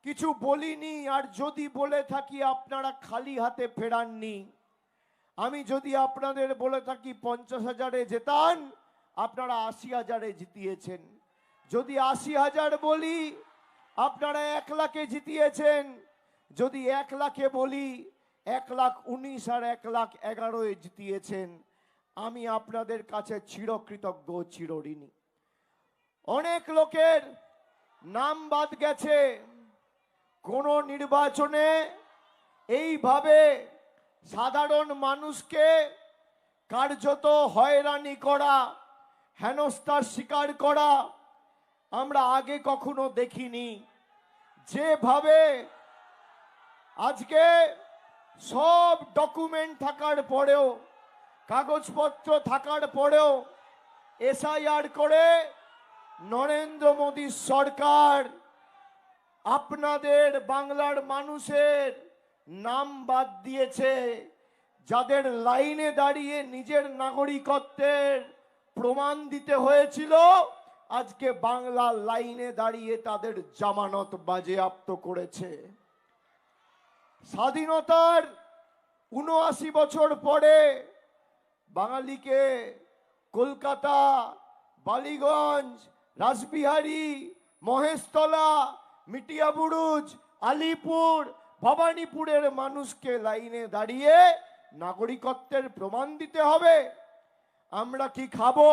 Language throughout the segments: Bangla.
কিছু বলিনি, আর যদি বলে থাকি আপনারা খালি হাতে ফেরাননি। আমি যদি আপনাদের বলে থাকি 50,000-এ জেতান, আপনারা 80,000-এ জিতিয়েছেন। যদি 80,000 বলি, আপনারা 1 লাখে জিতিয়েছেন। যদি 1 লাখে বলি, 1,19,000 আর 1,11,000-এ জিতিয়েছেন। আমি আপনাদের কাছে চিরকৃতজ্ঞ, চিরঋণী। অনেক লোকের নাম বাদ গেছে। কোন নির্বাচনে এইভাবে সাধারণ মানুষকে কার্যত হয়রানি করা, হেনস্থার শিকার করা আমরা আগে কখনো দেখিনি। যেভাবে আজকে সব ডকুমেন্ট থাকার পরেও, কাগজপত্র থাকার পরেও এসআইআর করে নরেন্দ্র মোদী সরকার আপনাদের বাংলার মানুষের নাম বাদ দিয়েছে, যাদের লাইনে দাঁড়িয়ে নিজের নাগরিকত্বের প্রমাণ দিতে হয়েছিল, আজকে বাংলার লাইনে দাঁড়িয়ে তাদের জামানত বাজেয়াপ্ত করেছে। স্বাধীনতার ৭৯ বছর পরে বাঙালিকে কলকাতা, বালিগঞ্জ, রাসবিহারী, মহেশতলা, মিটিয়াবুরুজ, আলিপুর, ভবানীপুরের মানুষকে লাইনে দাঁড়িয়ে নাগরিকত্বের প্রমাণ দিতে হবে। আমরা কি খাবো,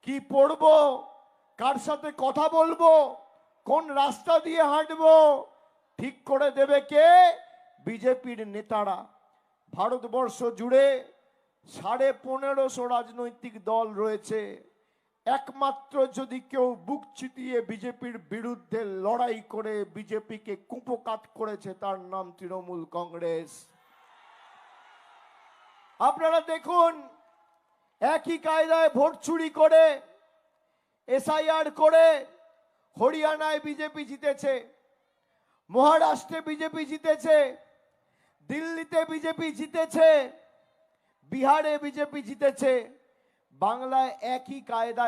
কি পড়বো, কার সাথে কথা বলবো, কোন রাস্তা দিয়ে হাঁটবো, ঠিক করে দেবে কে? বিজেপির নেতারা। ভারতবর্ষ জুড়ে ১৫৫০ রাজনৈতিক দল রয়েছে। একমাত্র যদি কেউ বুক চিতিয়ে বিজেপির বিরুদ্ধে লড়াই করে বিজেপিকে কুপোকাত করেছে, তার নাম তৃণমূল কংগ্রেস। আপনারা দেখুন, একই কায়দায় ভোট চুরি করে, এসআইআর করে হরিয়ানায় বিজেপি জিতেছে, মহারাষ্ট্রে বিজেপি জিতেছে, দিল্লিতে বিজেপি জিতেছে, বিহারে বিজেপি জিতেছে। বাংলায় একই কায়দায়